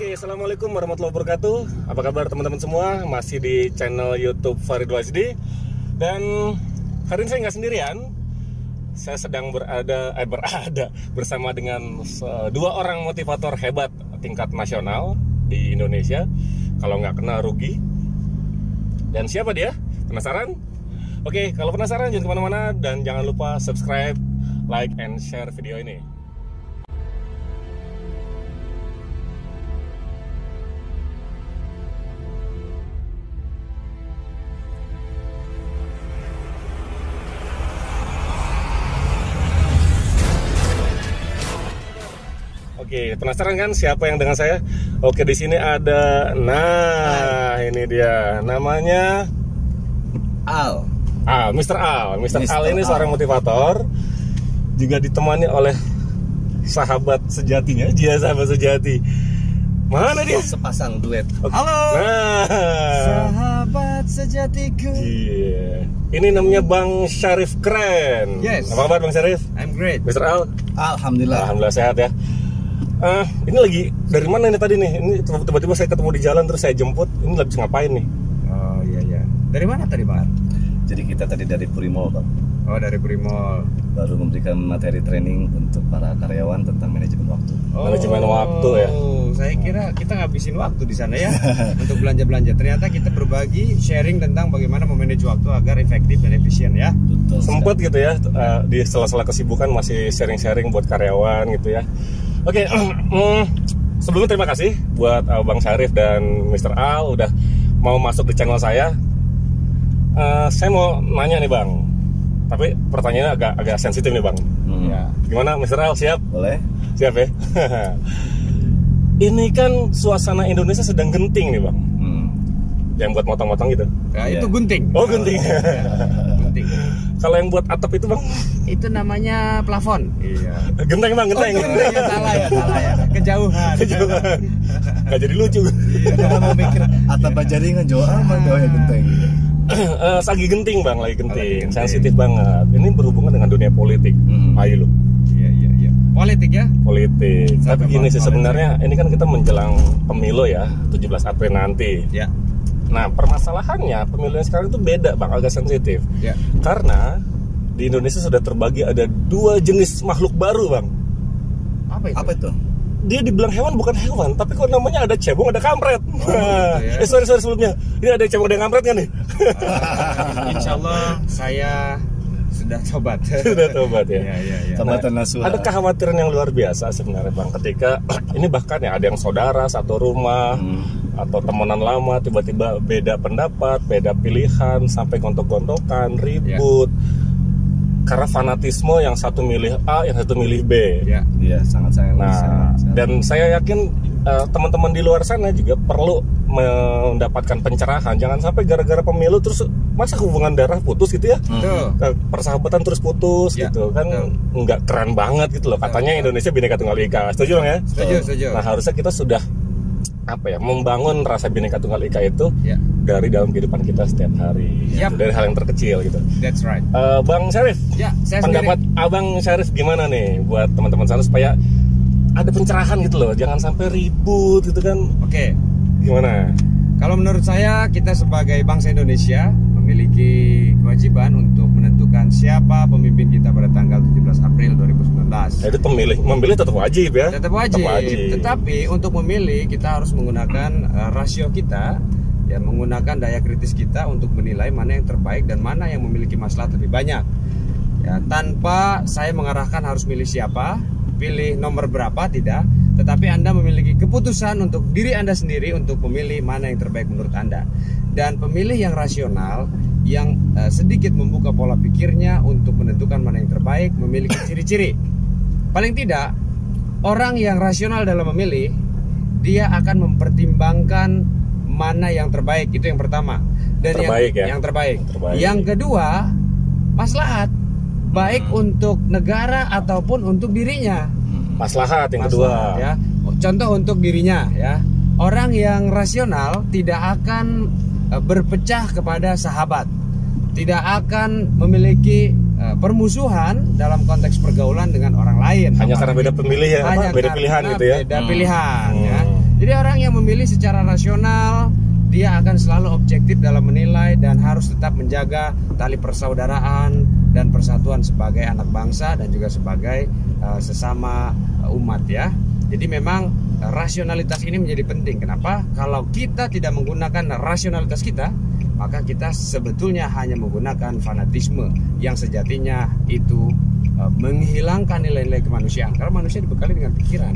Oke, assalamualaikum warahmatullahi wabarakatuh. Apa kabar teman-teman semua? Masih di channel YouTube Farid Wasdi. Dan hari ini saya nggak sendirian. Saya sedang berada bersama dengan dua orang motivator hebat tingkat nasional di Indonesia. Kalau nggak kena rugi. Dan siapa dia? Penasaran? Oke, kalau penasaran jangan kemana-mana dan jangan lupa subscribe, like, and share video ini. Oke, penasaran kan siapa yang dengan saya? Oke, di sini ada, ini dia, namanya Al. Mr. Al. Mr. Al ini seorang motivator, juga ditemani oleh sahabat sejatinya, dia sahabat sejati. Mana dia? Sepasang duet. Halo. Sahabat sejatiku. Iya. Ini namanya Bang Syarif Keren. Yes. Apa kabar Bang Syarif? I'm great. Mr. Al? Alhamdulillah. Alhamdulillah sehat ya. Ini lagi dari mana ini tadi nih? Ini tiba-tiba saya ketemu di jalan terus saya jemput. Ini lagi ngapain nih? Oh iya. Dari mana tadi Bang? Jadi kita tadi dari Purimol Bang. Oh dari Purimol. Baru memberikan materi training untuk para karyawan tentang manajemen waktu. Manajemen waktu ya. Saya kira kita ngabisin waktu di sana ya untuk belanja-belanja. Ternyata kita berbagi sharing tentang bagaimana memanage waktu agar efektif dan efisien ya. Betul. Sempet gitu ya di sela-sela kesibukan masih sharing-sharing buat karyawan gitu ya. Oke, sebelumnya terima kasih buat Bang Syarif dan Mr. Al udah mau masuk di channel saya. Saya mau nanya nih Bang, tapi pertanyaannya agak sensitif nih Bang. Ya. Gimana Mr. Al, siap? Boleh. Siap ya? Ini kan suasana Indonesia sedang genting nih Bang. Yang buat motong-motong gitu. Nah, itu gunting. Oh gunting. Gunting. Kalau yang buat atap itu Bang? Itu namanya plafon. Iya. Genteng Bang, genteng. Salah ya. Kejauhan. Gak jadi lucu. Iya. Mau mikir atap jaringan jauh aman jauh ya genteng. Lagi genting Bang, lagi genting. Sensitif banget. Ini berhubungan dengan dunia politik. Ayo lu. Iya. Politik ya? Politik. Tapi gini sih sebenarnya ini kan kita menjelang pemilu ya, 17 April nanti. Ya. Nah, permasalahannya pemilu yang sekarang itu beda Bang, agak sensitif. Ya. Karena di Indonesia sudah terbagi ada dua jenis makhluk baru Bang. Apa itu? Dia dibilang hewan bukan hewan, tapi kok namanya ada cebong, ada kampret. Gitu ya. Sorry sebelumnya. Ini ada cebong, ada kampret kan nih? Insya Allah saya sudah tobat. Sudah tobat ya. Iya. Ada kekhawatiran yang luar biasa sebenarnya Bang, ketika ini bahkan ya ada yang saudara satu rumah atau temenan lama tiba-tiba beda pendapat, beda pilihan sampai gontok-gontokan, ribut. Karena fanatisme, yang satu milih A, yang satu milih B. Iya, sangat. Nah, dan saya yakin teman-teman di luar sana juga perlu mendapatkan pencerahan. Jangan sampai gara-gara pemilu terus masa hubungan darah putus gitu ya. Persahabatan terus putus gitu kan, nggak keren banget gitu loh. Katanya Indonesia Bhinneka Tunggal Ika. Setuju Bang ya? Setuju. Nah, harusnya kita sudah membangun rasa Bhinneka Tunggal Ika itu dari dalam kehidupan kita setiap hari, dari hal yang terkecil gitu. That's right. Bang Syarif, pendapat Abang Syarif gimana nih buat teman-teman sana supaya ada pencerahan gitu loh, jangan sampai ribut gitu kan? Oke. Gimana? Kalau menurut saya, kita sebagai bangsa Indonesia memiliki kewajiban untuk menentukan siapa pemimpin kita pada tanggal 17 April 2019. Itu memilih tetap wajib ya? Tetap wajib. Tetapi untuk memilih kita harus menggunakan rasio kita, ya, menggunakan daya kritis kita untuk menilai mana yang terbaik dan mana yang memiliki maslahat lebih banyak. Ya, tanpa saya mengarahkan harus milih siapa, pilih nomor berapa, tidak. Tetapi Anda memiliki keputusan untuk diri Anda sendiri untuk memilih mana yang terbaik menurut Anda. Dan pemilih yang rasional, yang sedikit membuka pola pikirnya untuk menentukan mana yang terbaik, memiliki ciri-ciri. Paling tidak, orang yang rasional dalam memilih, dia akan mempertimbangkan mana yang terbaik. Itu yang pertama. Dan yang terbaik. Yang kedua, maslahat, baik untuk negara ataupun untuk dirinya. Maslahat yang kedua ya. Contoh untuk dirinya ya. Orang yang rasional tidak akan berpecah kepada sahabat, tidak akan memiliki permusuhan dalam konteks pergaulan dengan orang lain. Hanya karena beda pemilih ya, beda pilihan gitu ya. Beda pilihan ya. Jadi orang yang memilih secara rasional, dia akan selalu objektif dalam menilai dan harus tetap menjaga tali persaudaraan dan persatuan sebagai anak bangsa dan juga sebagai sesama umat ya. Jadi memang rasionalitas ini menjadi penting. Kenapa? Kalau kita tidak menggunakan rasionalitas kita, maka kita sebetulnya hanya menggunakan fanatisme yang sejatinya itu menghilangkan nilai-nilai kemanusiaan. Karena manusia dibekali dengan pikiran.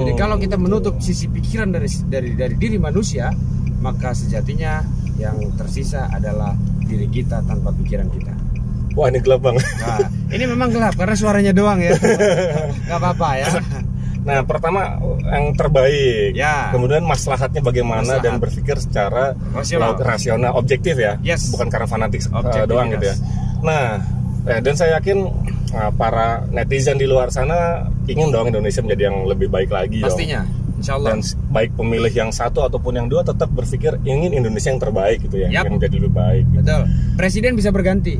Jadi kalau kita menutup sisi pikiran dari diri manusia, maka sejatinya yang tersisa adalah diri kita tanpa pikiran kita. Wah, ini gelap banget. Nah, ini memang gelap karena suaranya doang ya. Gak apa-apa ya. Nah, pertama yang terbaik, ya. Kemudian maslahatnya bagaimana dan berpikir secara rasional, objektif ya, bukan karena fanatik doang gitu ya. Nah, dan saya yakin para netizen di luar sana ingin dong Indonesia menjadi yang lebih baik lagi. Pastinya, insya Allah. Dan baik pemilih yang satu ataupun yang dua tetap berpikir ingin Indonesia yang terbaik gitu ya, yang menjadi lebih baik. Gitu. Betul. Presiden bisa berganti.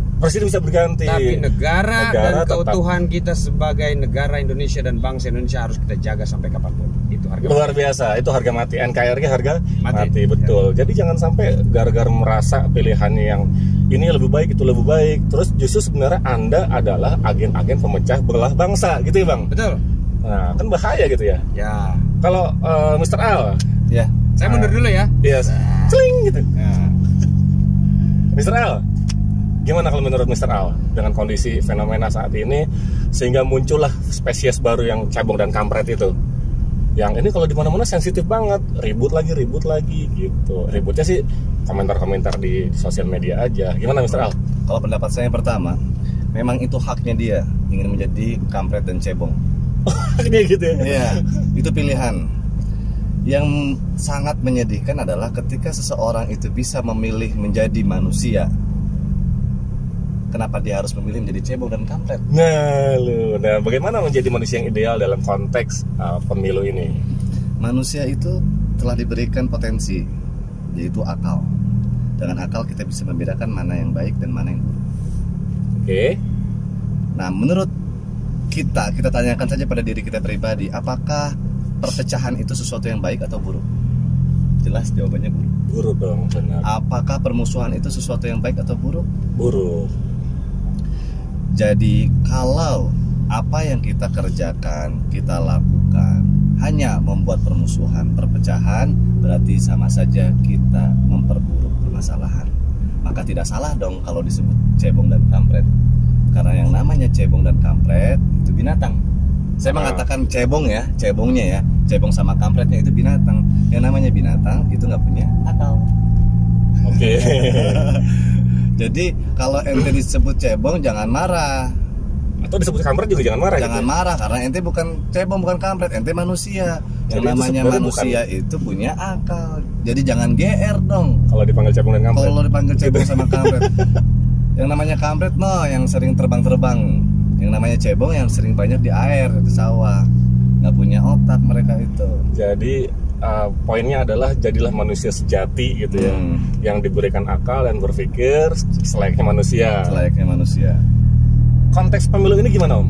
Tapi negara dan keutuhan kita sebagai negara Indonesia dan bangsa Indonesia harus kita jaga sampai kapanpun. Itu harga luar mati. Biasa. Itu harga mati. NKRI harga mati. Betul. Ya. Jadi jangan sampai gara-gara merasa pilihannya yang ini lebih baik, itu lebih baik, terus justru sebenarnya Anda adalah agen-agen pemecah belah bangsa gitu ya Bang. Betul. Nah, kan bahaya gitu ya. Ya. Kalau Mr. Al, ya. Saya mundur dulu ya. Iya. Celing gitu. Ya. Mr. Al, gimana kalau menurut Mr. Al dengan kondisi fenomena saat ini sehingga muncullah spesies baru yang cebong dan kampret itu? Yang ini kalau di mana-mana sensitif banget, ribut lagi gitu. Ributnya sih komentar-komentar di sosial media aja. Gimana Mr. Al? Kalau pendapat saya yang pertama, memang itu haknya dia ingin menjadi kampret dan cebong. Haknya gitu ya? Iya, itu pilihan. Yang sangat menyedihkan adalah ketika seseorang itu bisa memilih menjadi manusia, kenapa dia harus memilih menjadi cebong dan kampret? Nah, bagaimana menjadi manusia yang ideal dalam konteks pemilu ini? Manusia itu telah diberikan potensi, yaitu akal. Dengan akal kita bisa membedakan mana yang baik dan mana yang buruk. Oke. Nah, menurut kita tanyakan saja pada diri kita pribadi, apakah perpecahan itu sesuatu yang baik atau buruk? Jelas jawabannya buruk. Buruk dong, benar. Apakah permusuhan itu sesuatu yang baik atau buruk? Buruk. Jadi kalau apa yang kita kerjakan, kita lakukan hanya membuat permusuhan, perpecahan, berarti sama saja kita memperburuk permasalahan. Maka tidak salah dong kalau disebut cebong dan kampret. Karena yang namanya cebong dan kampret itu binatang. Saya mengatakan cebong ya, cebongnya ya, cebong sama kampretnya itu binatang. Yang namanya binatang itu nggak punya akal. Oke. Jadi kalau ente disebut cebong jangan marah. Atau disebut kampret juga jangan marah. Jangan marah karena ente bukan cebong, bukan kampret, ente manusia. Yang jadi namanya manusia itu punya akal. Jadi jangan GR dong. Kalau dipanggil cebong dan kampret. Kalau dipanggil cebong sama kampret. Yang namanya kampret yang sering terbang-terbang. Yang namanya cebong yang sering banyak di air, di sawah. Nggak punya otak mereka itu. Jadi poinnya adalah jadilah manusia sejati gitu ya, yang diberikan akal dan berpikir selayaknya manusia. Konteks pemilu ini gimana Om?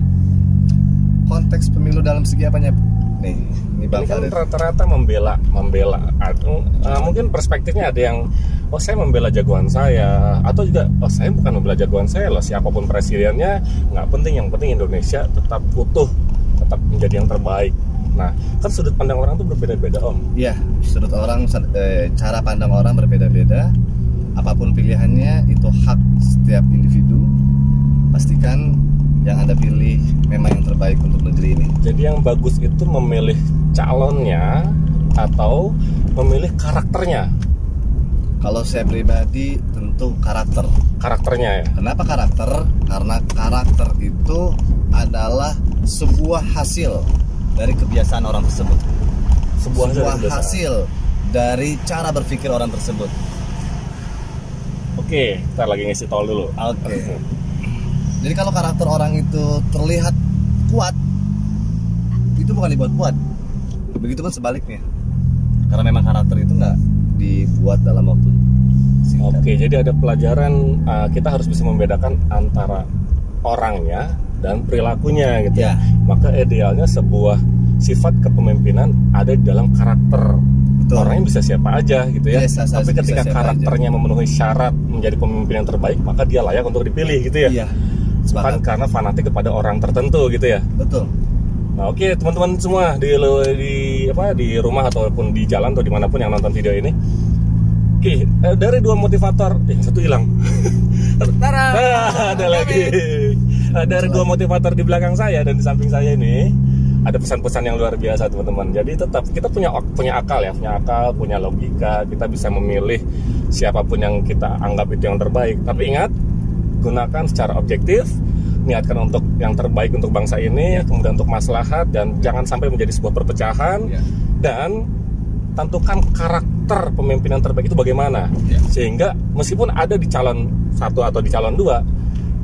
Konteks pemilu dalam segi apanya? Nih Bang ini kan Farid. Rata-rata membela. Mungkin perspektifnya ada yang saya membela jagoan saya, atau juga saya bukan membela jagoan saya loh, siapapun presidennya nggak penting, yang penting Indonesia tetap utuh, tetap menjadi yang terbaik. Nah, kan sudut pandang orang tuh berbeda-beda Om. Iya, sudut orang, cara pandang orang berbeda-beda. Apapun pilihannya itu hak setiap individu. Pastikan yang Anda pilih memang yang terbaik untuk negeri ini. Jadi yang bagus itu memilih calonnya atau memilih karakternya? Kalau saya pribadi tentu karakternya ya. Kenapa karakter? Karena karakter itu adalah sebuah hasil dari kebiasaan orang tersebut. Sebuah hasil dari cara berpikir orang tersebut. Oke, kita lagi ngisi tol dulu. Oke. Jadi kalau karakter orang itu terlihat kuat, itu bukan dibuat kuat. Begitupun sebaliknya. Karena memang karakter itu nggak dibuat dalam waktu singkat. Oke, jadi ada pelajaran kita harus bisa membedakan antara orangnya dan perilakunya gitu. Ya. Maka idealnya sebuah sifat kepemimpinan ada di dalam karakter. Betul. Orangnya bisa siapa aja gitu ya. Biasa saja, Tapi bisa ketika siapa karakternya memenuhi syarat menjadi pemimpin yang terbaik, maka dia layak untuk dipilih gitu ya. Iya. Bukan Sepakat. karena fanatik kepada orang tertentu gitu ya. Betul. Nah, oke teman-teman semua di rumah ataupun di jalan atau dimanapun yang nonton video ini. Oke, dari dua motivator, yang satu hilang. Ada lagi. Dari dua motivator di belakang saya dan di samping saya ini ada pesan-pesan yang luar biasa teman-teman. Jadi tetap kita punya akal ya, punya logika. Kita bisa memilih siapapun yang kita anggap itu yang terbaik. Tapi ingat, gunakan secara objektif, niatkan untuk yang terbaik untuk bangsa ini, kemudian untuk maslahat, dan jangan sampai menjadi sebuah perpecahan. Dan tentukan karakter pemimpin yang terbaik itu bagaimana, sehingga meskipun ada di calon satu atau di calon dua,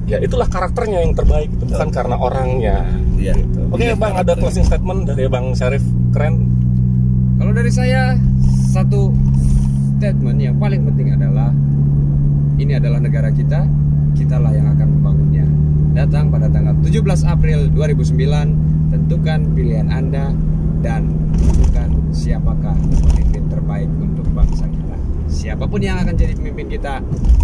ya itulah karakternya yang terbaik, itu bukan karena orangnya. Iya. Gitu. Oke, Iya, Bang, ada closing statement dari Bang Syarif, keren. Kalau dari saya, satu statement yang paling penting adalah ini adalah negara kita, kitalah yang akan membangunnya. Datang pada tanggal 17 April 2009, tentukan pilihan Anda dan tentukan siapakah pemimpin terbaik untuk bangsa kita. Siapapun yang akan jadi pemimpin kita,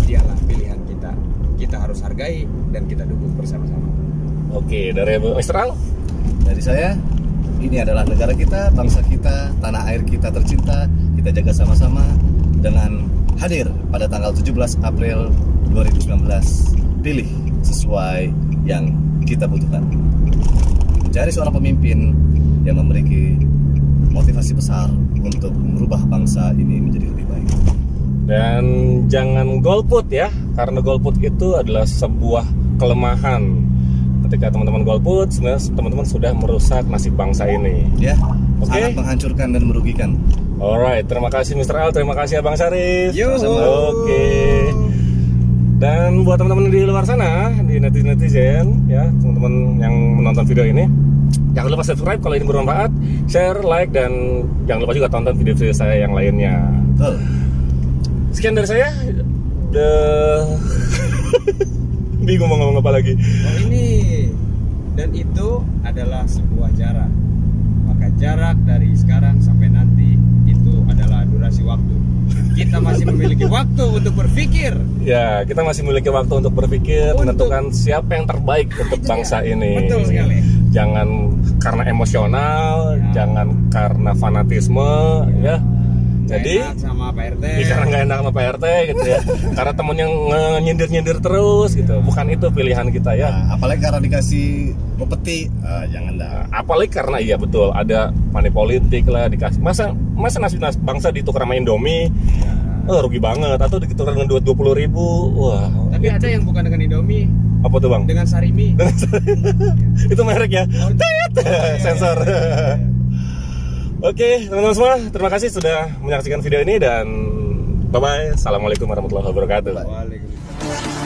dialah pilihan kita. Kita harus hargai dan kita dukung bersama-sama. Oke, dari Mr. Al. Dari saya, ini adalah negara kita, bangsa kita, tanah air kita tercinta. Kita jaga sama-sama dengan hadir pada tanggal 17 April 2019. Pilih sesuai yang kita butuhkan. Mencari seorang pemimpin yang memiliki motivasi besar untuk merubah bangsa ini menjadi lebih baik. Dan jangan golput ya, karena golput itu adalah sebuah kelemahan. Ketika teman-teman golput, sebenarnya teman-teman sudah merusak nasib bangsa ini. Ya, Oke. sangat menghancurkan dan merugikan. Alright, terima kasih Mr. Al, terima kasih Abang Syarif. Yuhu. Oke. Dan buat teman-teman di luar sana, di netizen ya, teman-teman yang menonton video ini, jangan lupa subscribe kalau ini bermanfaat, share, like, dan jangan lupa juga tonton video-video saya yang lainnya. Betul. Sekian dari saya. Bingung mau ngomong apa lagi. Oh ini dan itu adalah sebuah jarak. Maka jarak dari sekarang sampai nanti itu adalah durasi waktu. Kita masih memiliki waktu untuk berpikir. Ya, kita masih memiliki waktu untuk berpikir, menentukan siapa yang terbaik untuk bangsa ini. Betul sekali. Jangan karena emosional, jangan karena fanatisme, ya. Jadi Enak sama Pak RT. karena nggak enak sama Pak RT gitu ya. Karena temennya nyindir-nyindir terus gitu. Bukan itu pilihan kita ya. Nah, apalagi karena dikasih upeti, jangan dah. Apalagi karena iya betul ada money politik lah dikasih. Masa nasib bangsa ditukar sama Indomie? Rugi banget. Atau ditukar dengan duit 20.000. Wah. Tapi ada yang bukan dengan Indomie, Apa tuh Bang? dengan Sarimi. Itu merek ya. Oh, Sensor. Oke, teman-teman semua, terima kasih sudah menyaksikan video ini dan bye-bye. Assalamualaikum warahmatullahi wabarakatuh. Waalaikumsalam.